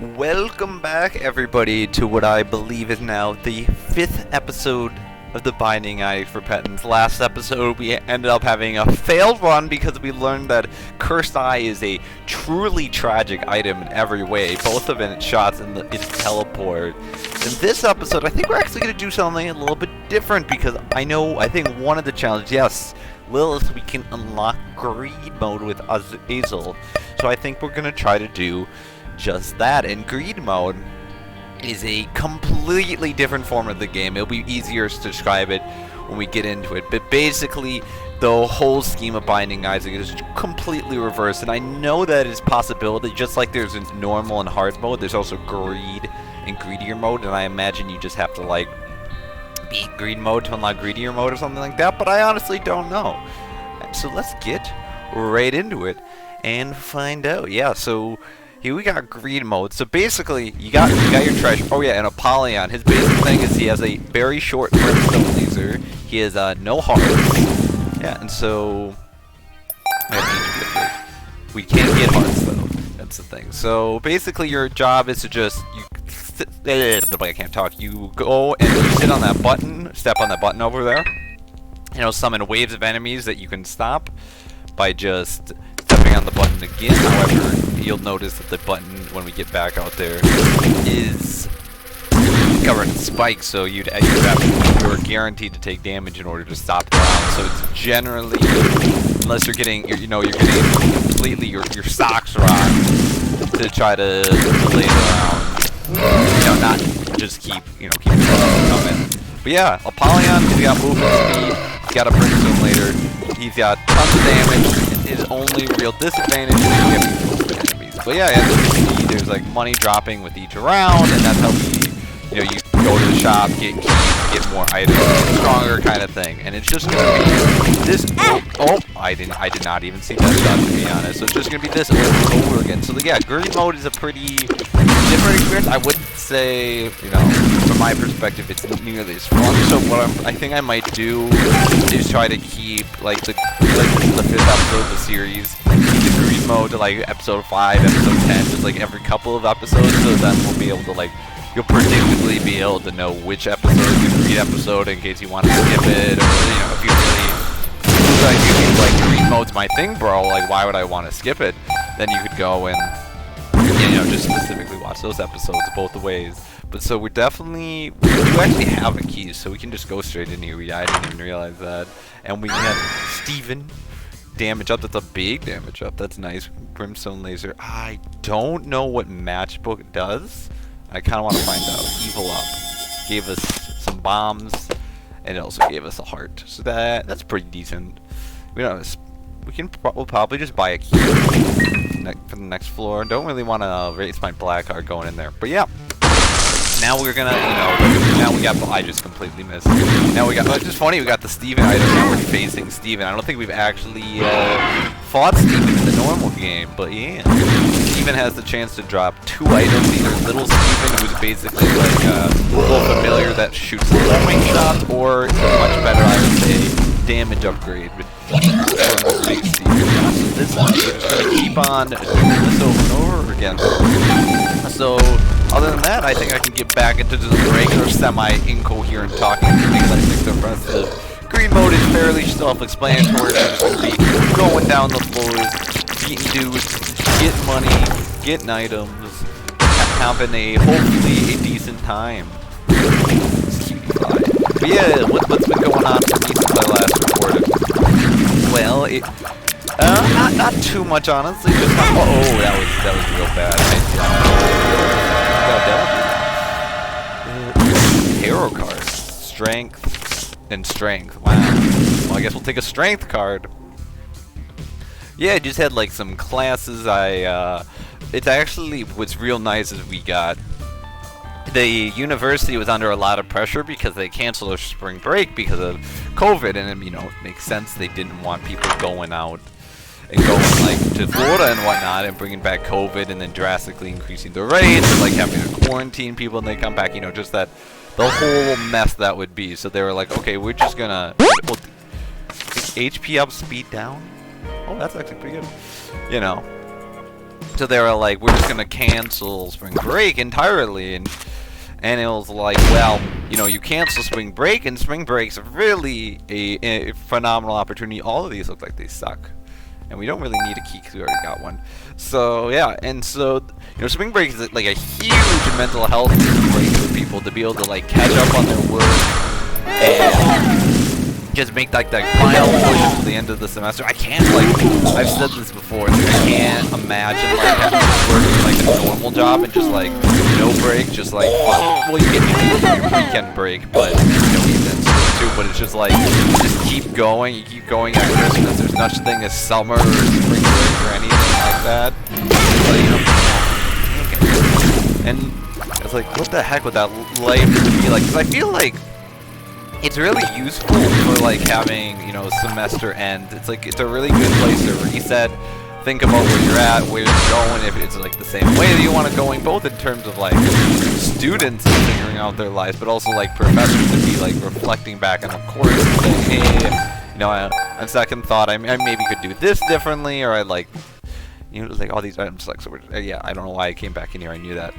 Welcome back, everybody, to what I believe is now the 5th episode of the Binding Eye of Repentance. Last episode, we ended up having a failed run because we learned that Cursed Eye is a truly tragic item in every way, both of its shots and its teleport. In this episode, I think we're actually going to do something a little bit different because I think one of the challenges, yes, Lilith, we can unlock greed mode with Azazel. So I think we're going to try to do just that. And greed mode is a completely different form of the game. It'll be easier to describe it when we get into it, but basically the whole scheme of Binding Isaac is completely reversed. And I know that is possibility, just like there's a normal and hard mode, there's also greed and greedier mode, and I imagine you just have to like beat greed mode to unlock greedier mode or something like that, but I honestly don't know. So let's get right into it and find out. Yeah, so here we got greed mode. So basically, you got your treasure. Oh yeah, and Apollyon. His basic thing is he has a very short brimstone laser. He has no hearts. Yeah, and so we can't get hearts though. That's the thing. So basically, your job is to just I can't talk. You go and you sit on that button. Step on that button over there. You know, summon waves of enemies that you can stop by just stepping on the button again. However, you'll notice that the button, when we get back out there, is covered in spikes, so you're guaranteed to take damage in order to stop the round. So it's generally, unless you're getting, you're getting completely your socks rocked to try to delay the round. You know, not just keep coming. But yeah, Apollyon, he's got movement speed, he's got a brimstone later, he's got tons of damage. His only real disadvantage is getting enemies. But yeah, as you can see, there's like money dropping with each round, and that's how you go to the shop, get keys, get more items, get stronger kind of thing. And it's just gonna be this. I did not even see that shot, to be honest. So it's just gonna be this over and over again. So yeah, greed mode is a pretty different experience. I wouldn't say, from my perspective, it's nearly as fun. So what I think I might do is try to keep this is the 5th episode of the series. Keep the greed mode to like episode 5, episode 10, just like every couple of episodes, so then we'll be able to you'll predictably be able to know which episode is the greed episode in case you want to skip it, or if you really like greed mode's my thing, bro. Like, why would I want to skip it? Then you could go and just specifically watch those episodes both ways. But so we do actually have a key, so we can just go straight in here. I didn't even realize that. And we have Steven damage up. That's a big damage up. That's nice. Brimstone laser. I don't know what matchbook does. I kind of want to find out. Evil up gave us some bombs, and it also gave us a heart. So that's pretty decent. We'll probably just buy a key for the next floor. Don't really want to raise my black card going in there. But yeah. Now we're gonna, now we got I just completely missed. Now we got, it's just funny, we got the Steven item, now we're facing Steven. I don't think we've actually fought Steven in the normal game, but yeah. Steven has the chance to drop 2 items, either Little Steven, who's basically like a little familiar that shoots long-range shots, or it's a much better, I would say, damage upgrade with big Steven. So this one, we're just gonna keep on doing this over and over again. So, other than that, I think I can get back into the regular semi-incoherent talking because I think the rest of greed mode is fairly self-explanatory. We're just going to be going down the floors, beating dudes, getting money, getting items, having hopefully a decent time. But yeah, what's been going on for me since I last recorded? Well, not too much, honestly. Just that was real bad. Hero cards, strength and strength. Wow. Well, I guess we'll take a strength card. Yeah, I just had like some classes. It's actually what's real nice is we got the university was under a lot of pressure because they canceled their spring break because of COVID, and it makes sense. They didn't want people going out and going to Florida and whatnot and bringing back COVID and then drastically increasing the rates and having to quarantine people and they come back, just that the whole mess that would be. So they were like, okay, we're just gonna HP up, speed down. Oh, that's actually pretty good. So they were like, we're just gonna cancel spring break entirely, and it was like, well, you know, you cancel spring break, and spring break's really a phenomenal opportunity. All of these look like they suck, and we don't really need a key because we already got one. So yeah, and so you know, spring break is like a huge mental health break for people to be able to like catch up on their work and just make like that final push to the end of the semester. I can't, like, I've said this before, like, I can't imagine like having to work like a normal job and just like no break, just like, well you get your weekend break, but you know, weekends too, but it's just like, you just keep going, you keep going at Christmas. There's no such thing as summer or spring break or anything like that. But, you know, and it's like, what the heck would that life be like? Because I feel like it's really useful for like having, you know, semester end. It's like, it's a really good place to reset, think about where you're at, where you're going, if it's like the same way that you want to going, both in terms of like students and figuring out their lives, but also like professors to be like reflecting back on the course and saying, hey, you know, on second thought, I maybe could do this differently, or I like, you know, like all these items like, so yeah, I don't know why I came back in here, I knew that.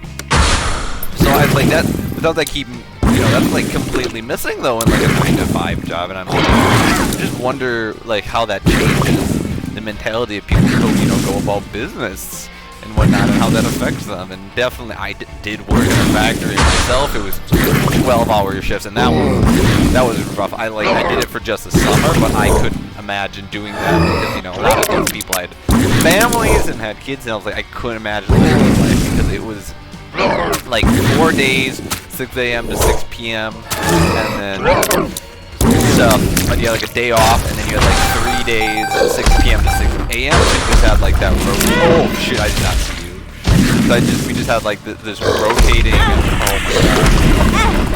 So I was like, that, without that keep, you know, that's like completely missing though in like a 9-to-5 job, and I'm like, I just wonder like how that changes the mentality of people who, you know, go about business and whatnot, and how that affects them. And definitely, I did work in a factory myself. It was 12-hour shifts, and that was rough. I did it for just the summer, but I couldn't imagine doing that because, you know, a lot of those people had families and had kids, and I was like, I couldn't imagine living this life because it was like 4 days, 6 a.m. to 6 p.m. and then but you had like a day off, and then you had like 3 days, 6 p.m. to 6 a.m. So you just had like that oh shit, I did not see you. So we just had like this rotating, and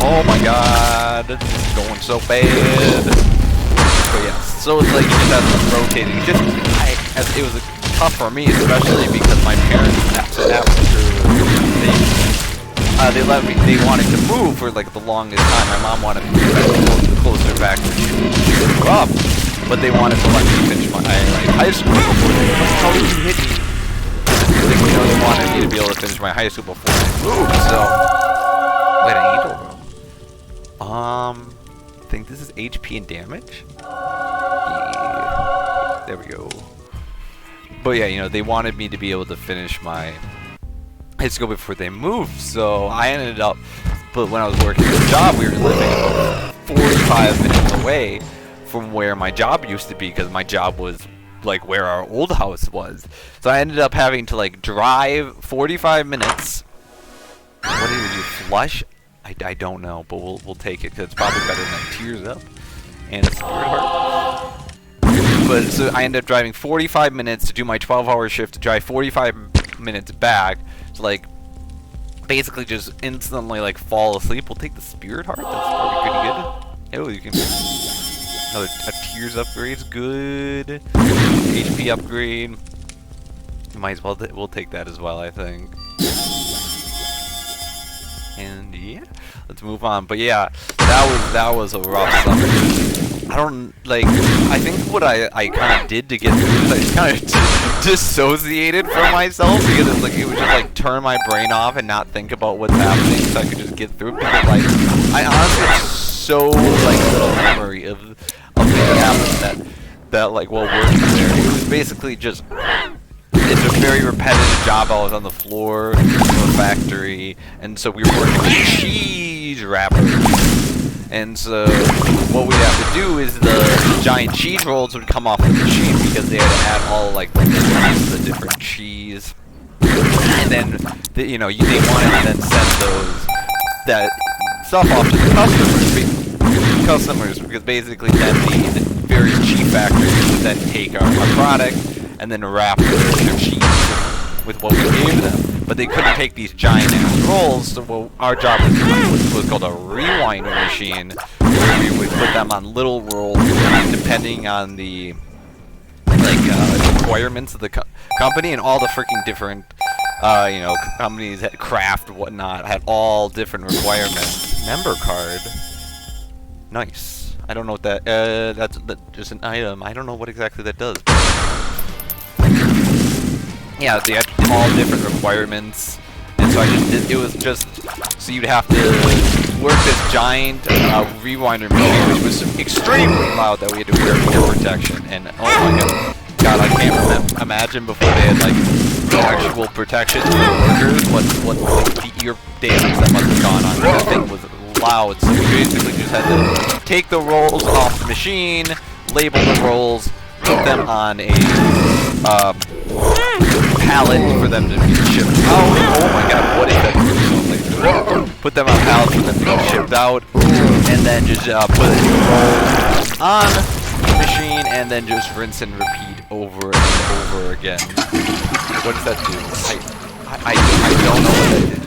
oh my god, this is going so bad. But yeah, so it's like you just had this rotating. It was tough for me, especially because my parents after they let me. They wanted to move for like the longest time. My mom wanted me to move closer back where she grew up, but they wanted to let me finish my high school before they. How did you hit me? They wanted me to be able to finish my high school before I moved. So wait, I think this is HP and damage. Yeah, there we go. But yeah, you know, they wanted me to be able to finish my high school before they moved, so I ended up, but when I was working the job, we were living about 45 minutes away from where my job used to be, because my job was like where our old house was. So I ended up having to like drive 45 minutes. What did you flush? I don't know, but we'll take it because it's probably better than Tears Up and a Spirit Heart. But so I ended up driving 45 minutes to do my 12-hour shift, to drive 45 minutes back, to like basically just instantly like fall asleep. We'll take the Spirit Heart. That's probably pretty good. Oh, you can another Tears upgrade's good. HP upgrade. Might as well. We'll take that as well, I think. And yeah, let's move on. But yeah, that was a rough summer. I don't like. I think what I kind of did to get through is I just kind of dissociated from myself, because it was just like turn my brain off and not think about what's happening, so I could just get through it. Because like I honestly have so like little memory of things that happened that like while working there, it was basically just. It's a very repetitive job. I was on the floor of a factory, and so we were working with cheese wrappers. And so what we'd have to do is the giant cheese rolls would come off the machine, because they had to add all like the different cheese. And then they wanted to then send that stuff off to the customers, because basically then the various cheese factories would then take our product and then wrap their cheese with what we gave them. But they couldn't take these giant ass rolls, so our job was called a rewinding machine, where we would put them on little rolls, depending on the requirements of the company, and all the freaking different companies that craft whatnot had all different requirements. Member card, nice. I don't know what that. That's just an item. I don't know what exactly that does. Yeah, they had to all different requirements, and so I just did, it was just, so you'd have to work this giant rewinder machine, which was extremely loud that we had to wear ear protection, and oh my god, I can't imagine before they had like actual protection for workers, what the ear damage that must have gone on. This thing was loud, so we basically just had to take the rolls off the machine, label the rolls, put them on a pallet for them to be shipped out. Oh my god, what is that? Put them on pallets for them to be shipped out, and then just put the rolls on the machine, and then just rinse and repeat over and over again. What does that do? I don't know what that did.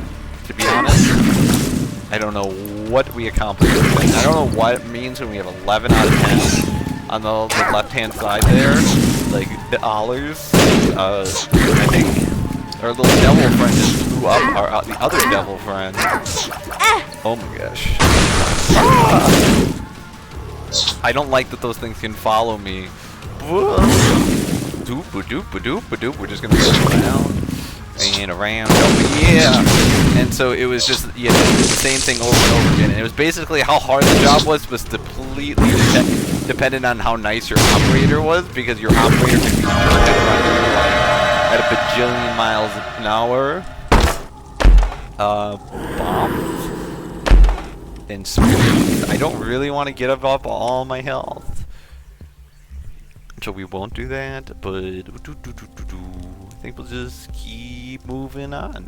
To be honest, I don't know what we accomplished with it. I don't know what it means when we have 11 out of 10 on the left-hand side there. Like, the dollars. I think our little devil friend just blew up the other devil friend. Oh my gosh. I don't like that those things can follow me. Doop-a-doop-a-doop-a-doop. We're just gonna go around and around. Oh yeah! And so it was just, yeah, the same thing over and over again. And it was basically how hard the job was completely dependent on how nice your operator was, because your operator could be at a bajillion miles an hour. Bombs and smooth. I don't really want to get above all my health, so we won't do that, but I think we'll just keep moving on.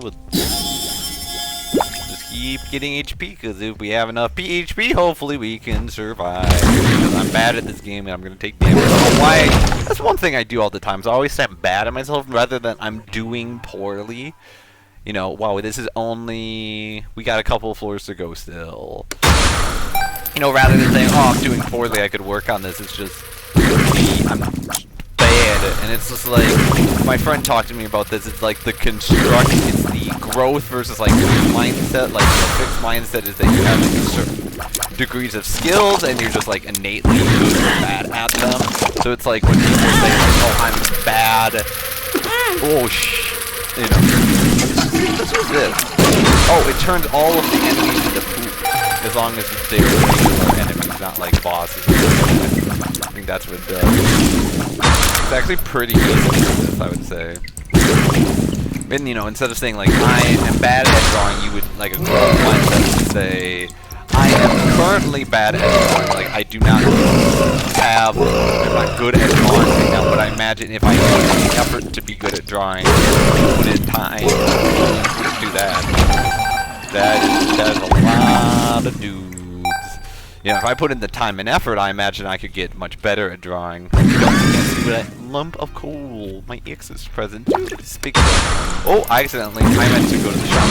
We'll just keep getting HP, because if we have enough PHP, hopefully we can survive. Because I'm bad at this game and I'm going to take damage. I don't know why. That's one thing I do all the time, is I always say I'm bad at myself rather than I'm doing poorly. You know, wow, this is only, we got a couple of floors to go still. You know, rather than saying, oh, I'm doing poorly, I could work on this, it's just, I'm bad. And it's just like, my friend talked to me about this, it's like the construction, it's the growth versus like mindset. Like the fixed mindset is that you have like certain degrees of skills and you're just like innately good or bad at them. So it's like when people say like, oh, I'm bad, oh you know, this was this. Oh, it turns all of the enemies into poop, as long as they're regular enemies, not like bosses. I think that's what it does. It's actually pretty easy to do this, I would say. And, you know, instead of saying, like, I am bad at drawing, you would, like, a growth mindset would say, I am currently bad at drawing. Like, I do not have, I'm not good at drawing right now, but I imagine if I put in the effort to be good at drawing, put in time, do that. That is a lot of dudes. Yeah, if I put in the time and effort, I imagine I could get much better at drawing. See that lump of coal. My ex is present. Oh, I accidentally. I meant to go to the shop.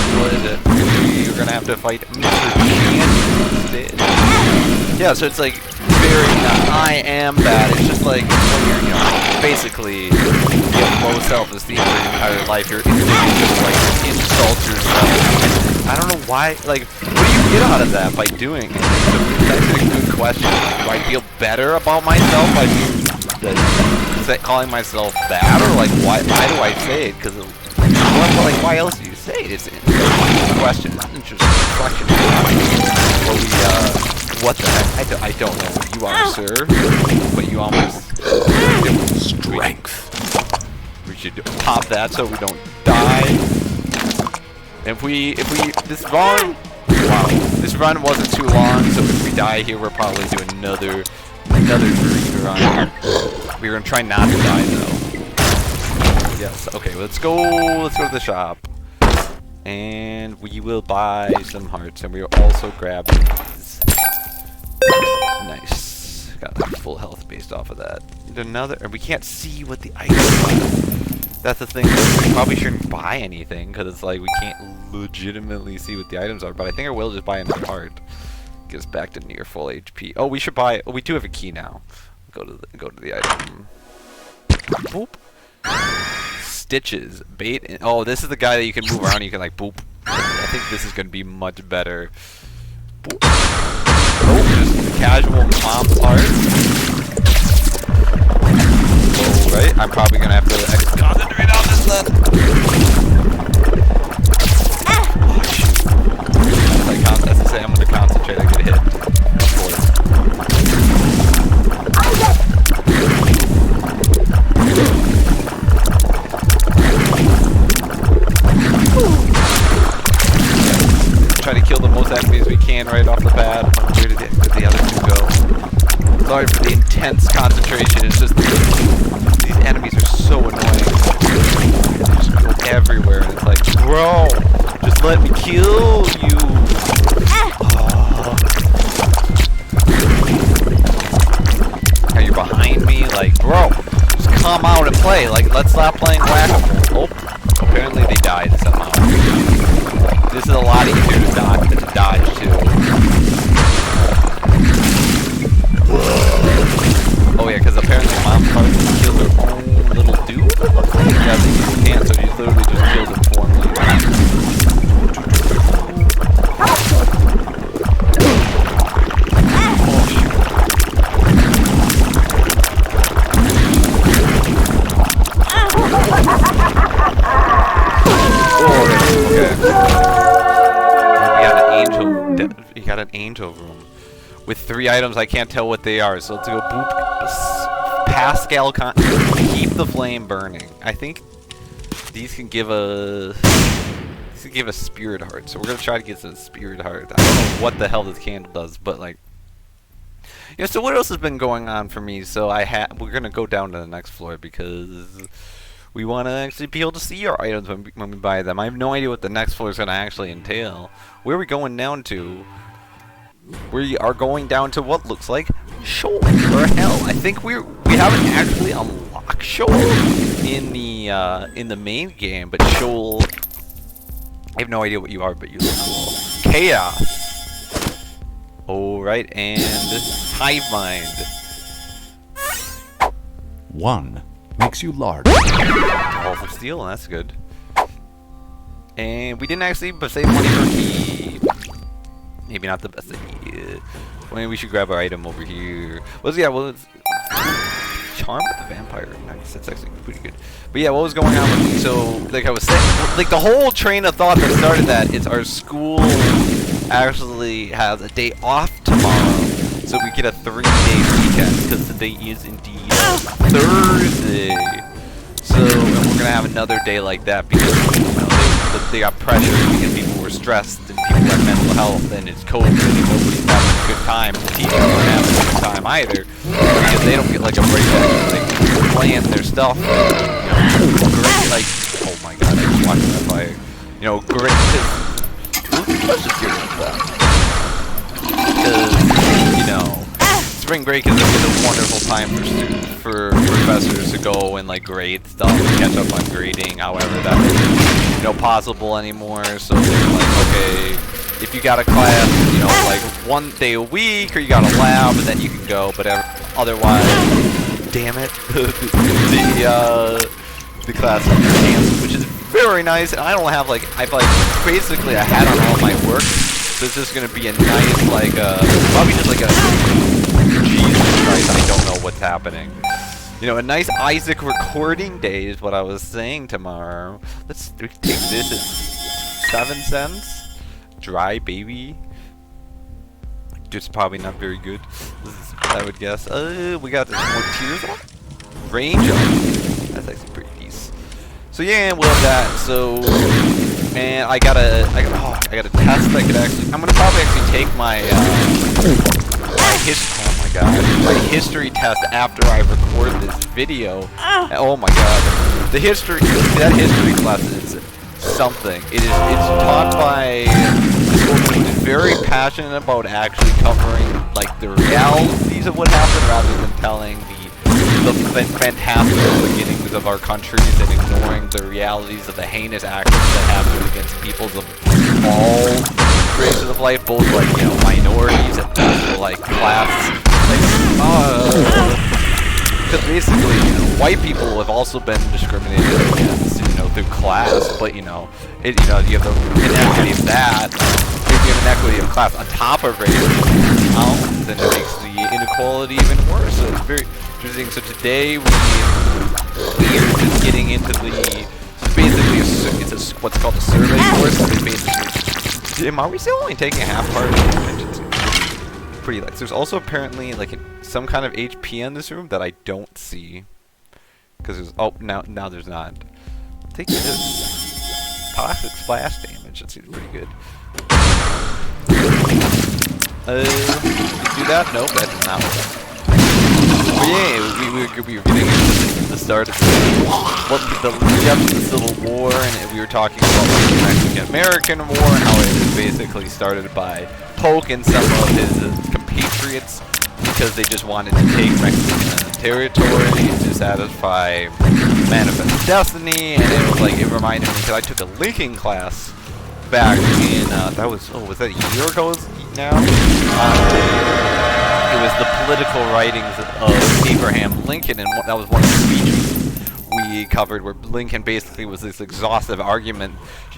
You're gonna have to fight Mr. instead. Yeah, so it's like very. I am bad. It's just like when you're, you know, basically you have low self-esteem for your entire life. Your instinct is just like insult yourself. I don't know why, like, what do you get out of that by doing it? It's actually a good question. Do I feel better about myself by calling myself bad, or like, why do I say it? Because, like, why else do you say it? It's an interesting question. It's an interesting question. What the heck? I don't know what you are, sir, but you almost strength. We should pop that so we don't die. If we, this run, wow, this run wasn't too long, so if we die here, we'll probably do another green run. We're gonna try not to die, though. Yes, okay, let's go to the shop. And we will buy some hearts, and we will also grab these. Nice. Got like full health based off of that. And we can't see what the items are. That's the thing, we probably shouldn't buy anything, because it's like we can't legitimately see what the items are, but I think I will just buy another heart. Get us back to near full HP. Oh, we should buy, we do have a key now. Go to the item. Boop. Stitches. Bait. Oh, this is the guy that you can move around and you can like boop. I think this is going to be much better. Boop. Oh, just casual mom parts. Right? I'm probably gonna have to concentrate on this then. saying right off the bat. Where did the other two go? Sorry for the intense concentration. It's just these enemies are so annoying. They just go everywhere, and it's like, bro, just let me kill you. Oh. Are you behind me? Like, bro, just come out and play. Like, let's stop playing whack-a-mole. Oh, apparently they died somehow. This is a lot easier to dodge too. Oh yeah, because apparently Mom Park killed her own little dude, it looks like? Yeah, you can't, so she literally just killed him formally. You got an angel room with 3 items. I can't tell what they are, so let's go boop. Pascal keep the flame burning. I think these can give a spirit heart, so we're gonna try to get some spirit heart. I don't know what the hell this candle does, but like, you know. So what else has been going on for me? So we're gonna go down to the next floor because we want to actually be able to see our items when we buy them. I have no idea what the next floor is going to actually entail. Where are we going down to? We are going down to what looks like Shoal or Hell. I think we haven't actually unlocked Shoal in the main game, but Shoal, I have no idea what you are, but you look cool. Chaos. Alright, and Hive Mind. 1 makes you large. Awful Steel, that's good. And we didn't actually save money for a key. Maybe not the best idea. Well, we should grab our item over here. Well, it's Charm with the Vampire. Nice, that's actually pretty good. But yeah, what was going on with me? So, like I was saying, like the whole train of thought that started that is our school actually has a day off tomorrow. So we get a 3-day weekend because today is indeed Thursday. So and we're gonna have another day like that because they got pressure because people were stressed and people have mental health and it's COVID and nobody's having a good time. The teachers aren't having a good time either because they don't get like a break to like plan their stuff. You know, great, like, oh my god, I just watched that fire. You know, great. Let's just get rid of that. Because, you know, spring break is a wonderful time for professors to go and like grade stuff and catch up on grading. However, that isn't, you know, possible anymore. So they're like, okay, if you got a class, you know, like 1 day a week, or you got a lab, and then you can go. But otherwise, damn it, the class is canceled, which is very nice. And I don't have like basically I had on all my work. So it's just gonna be a nice, like, probably just like a, Jesus Christ, I don't know what's happening. You know, a nice Isaac recording day is what I was saying tomorrow. Let's take this at 7 cents. Dry baby. Just probably not very good, I would guess. We got this more tiers on. Range up. That's actually pretty decent. So yeah, we'll have that. So, and I got a test I could actually. I'm gonna probably actually take my my history test after I record this video. Oh my god, that history class is something. It's taught by this woman who is very passionate about actually covering like the realities of what happened rather than telling the fantastical beginnings of our countries and ignoring the realities of the heinous actions that happen against peoples of all races of life, both like, you know, minorities and also like class. Because basically, you know, white people have also been discriminated against, you know, through class, but you know, you have the inequity of that. If you have inequity of class on top of race, then it makes the inequality even worse. So it's very interesting. So today we are just getting into the. So basically, it's what's called a survey course. So basically, are we still only taking half part of the dimensions? Pretty like. There's also apparently like some kind of HP in this room that I don't see. Because there's now there's not. Take this toxic splash damage. That seems pretty good. Do that? Nope, that did not work. But yeah, we were getting into the start of the lead up to the Civil War, and we were talking about like, the Mexican-American War and how it was basically started by Polk and some of his compatriots because they just wanted to take Mexican territory to satisfy Manifest Destiny, and it was like, it reminded me, because I took a linking class back in, that was, was that a year ago now? It was the political writings of Abraham Lincoln, and that was one of the speeches we covered, where Lincoln basically was this exhaustive argument,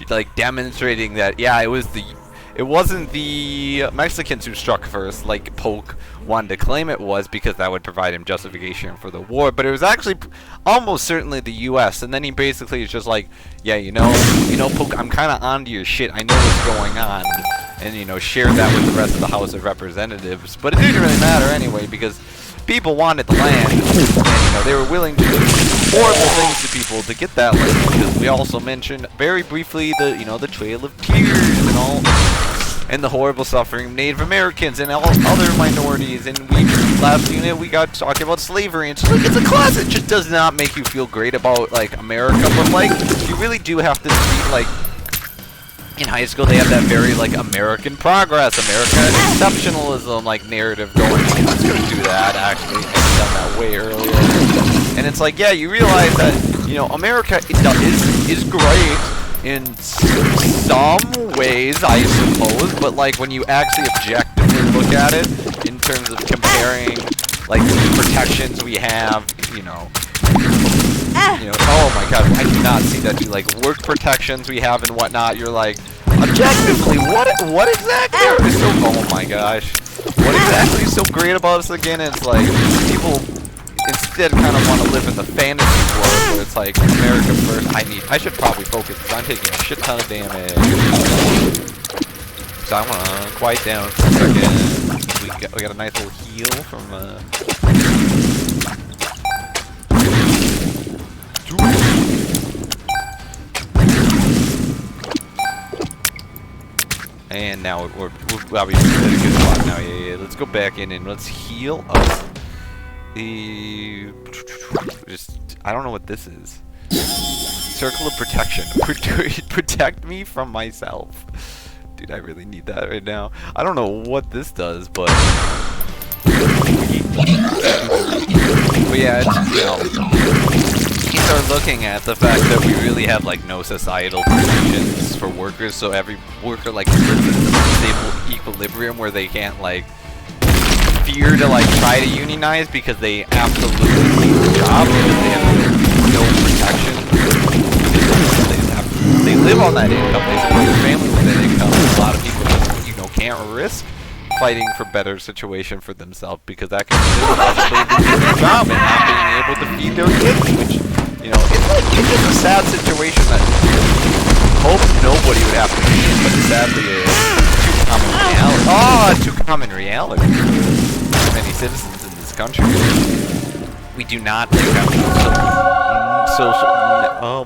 like demonstrating that, yeah, it wasn't the Mexicans who struck first, like Polk wanted to claim it was, because that would provide him justification for the war, but it was actually almost certainly the U.S. And then he basically is just like, yeah, you know, Polk, I'm kind of onto your shit. I know what's going on, and share that with the rest of the House of Representatives. But it didn't really matter anyway, because people wanted the land, and they were willing to do horrible things to people to get that land. Because we also mentioned very briefly the Trail of Tears and all, and the horrible suffering of Native Americans and all other minorities. And last unit we got talking about slavery, and it's a class that just does not make you feel great about like America, but like you really do have to see like. In high school, they have that very, like, American progress, American exceptionalism, like, narrative going on. I was going to do that, actually. I've done that way earlier. And it's like, yeah, you realize that, America is great in some ways, I suppose, but, like, when you actually objectively look at it, in terms of comparing, like, the protections we have, oh my god, I did not see that, like, work protections we have and whatnot, you're like, objectively, what exactly is so, oh my gosh, what exactly is so great about us again? It's like, people instead kind of want to live in the fantasy world, where it's like, America first, I should probably focus, because I'm taking a shit ton of damage, so I want to quiet down for a second. We got a nice little heal from, and now we're obviously at a good spot now. Yeah. Let's go back in and let's heal us. I don't know what this is. Circle of protection. Protect me from myself. Dude, I really need that right now. I don't know what this does, but yeah, you start looking at the fact that we really have like no societal protections for workers, so every worker like lives in a stable equilibrium where they can't like fear to like try to unionize because they absolutely need the job because they have no protection. They live on that income, they support their family with that income. A lot of people just, can't risk fighting for better situation for themselves because that can losing their job and not being able to feed their kids, which, it's just a sad situation that hope nobody would have to be in, but sadly it's too common reality for many citizens in this country. We do not have social.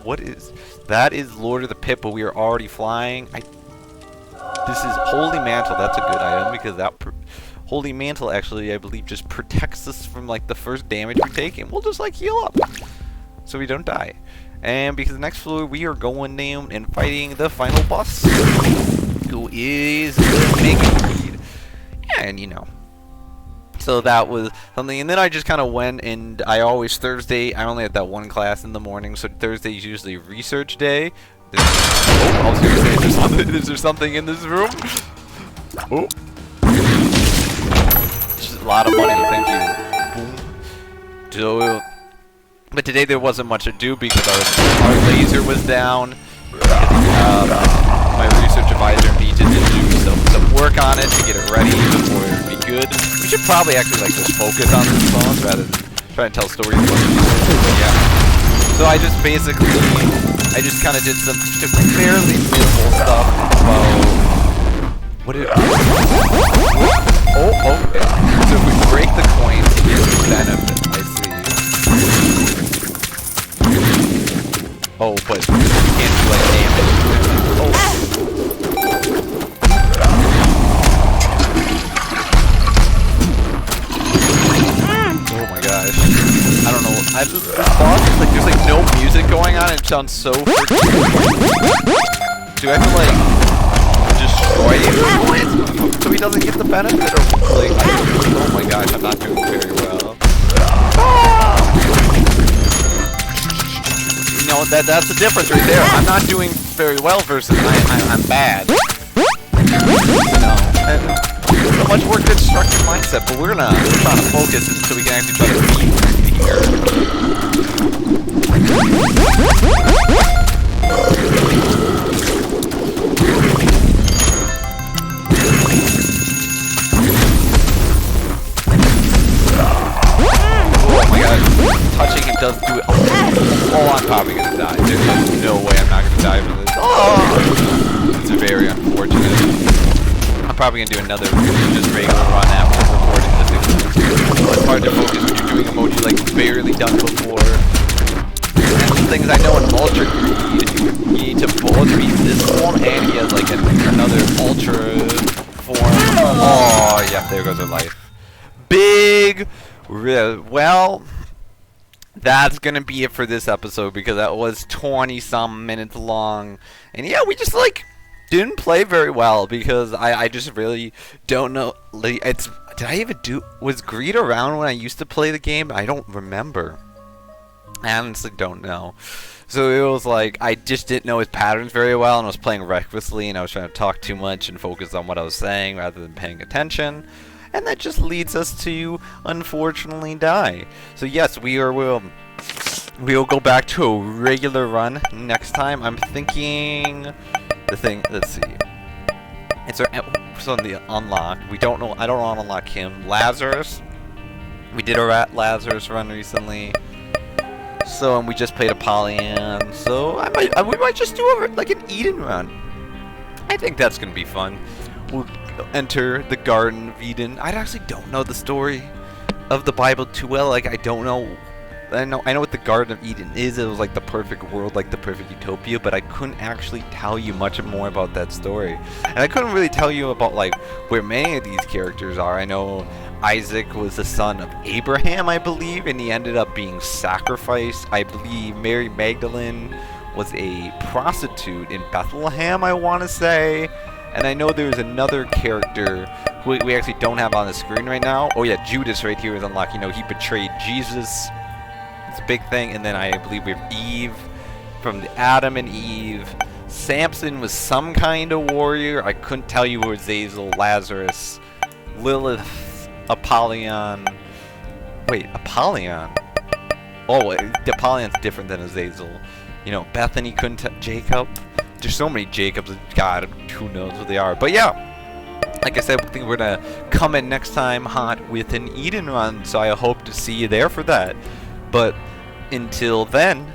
What is that? Is Lord of the Pit, but we are already flying. This is Holy Mantle. That's a good item because that Holy Mantle actually, I believe, just protects us from like the first damage we take, and we'll just like heal up so we don't die. And because the next floor we are going down and fighting the final boss, who is the Mega Breed. Yeah, and so that was something. And then I just kind of went, and Thursday, I only had that one class in the morning, so Thursday is usually research day. I was gonna say, is there something in this room? Oh. Just a lot of money, thank you. Boom. So, but today there wasn't much to do because our laser was down. My research advisor needed to do some work on it to get it ready before it would be good. We should probably actually like just focus on these phones rather than try and tell stories about it. Yeah. So I just kind of did some fairly minimal stuff about okay. So if we break the coin to get the benefit, I see. Oh, but we can't do like damage. this boss is like, there's like no music going on. It sounds so freaking. Do I have to like destroy him so he doesn't get the benefit, or like? Oh my gosh, I'm not doing very well. You know that's the difference right there. I'm not doing very well versus I'm bad. You know, and so much work constructive mindset, but we're trying to focus so we can actually try to beat here. Oh my god, touching him does do it. Oh, I'm probably gonna die. There's no way I'm not gonna die from this. Oh, it's very unfortunate. I'm probably gonna do another just regular run after recording this. It's hard to focus when you're doing emoji like you've barely done before. And the things I know in Ultra you need to both beat this form, and he has like another Ultra form. Oh yeah, there goes her life. Big well, that's gonna be it for this episode because that was 20-some minutes long. And yeah, we just like didn't play very well because I just really don't know. Like, did I even was Greed around when I used to play the game? I don't remember. I honestly don't know. So it was like I just didn't know his patterns very well, and I was playing recklessly, and I was trying to talk too much and focus on what I was saying rather than paying attention. And that just leads us to, unfortunately, die. So yes, we'll go back to a regular run next time. I'm thinking let's see. So on the unlock, I don't want to unlock him. Lazarus. We did a Lazarus run recently. So, and we just played Apollyon. So we might just do like an Eden run. I think that's gonna be fun. We'll enter the Garden of Eden. I actually don't know the story of the Bible too well. Like I know what the Garden of Eden is. It was like the perfect world, like the perfect utopia, but I couldn't actually tell you much more about that story. And I couldn't really tell you about like where many of these characters are. I know Isaac was the son of Abraham, I believe, and he ended up being sacrificed. I believe Mary Magdalene was a prostitute in Bethlehem, I want to say. And I know there's another character who we actually don't have on the screen right now. Oh yeah, Judas right here is unlocked. You know, he betrayed Jesus. It's a big thing. And then I believe we have Eve from the Adam and Eve. Samson was some kind of warrior. I couldn't tell you who Azazel, Lazarus, Lilith, Apollyon. Wait, Apollyon? Oh, Apollyon's different than Azazel. You know, Bethany couldn't tell. Jacob. There's so many Jacobs. God, who knows what they are. But yeah, like I said, I think we're gonna come in next time hot with an Eden run. So I hope to see you there for that. But until then,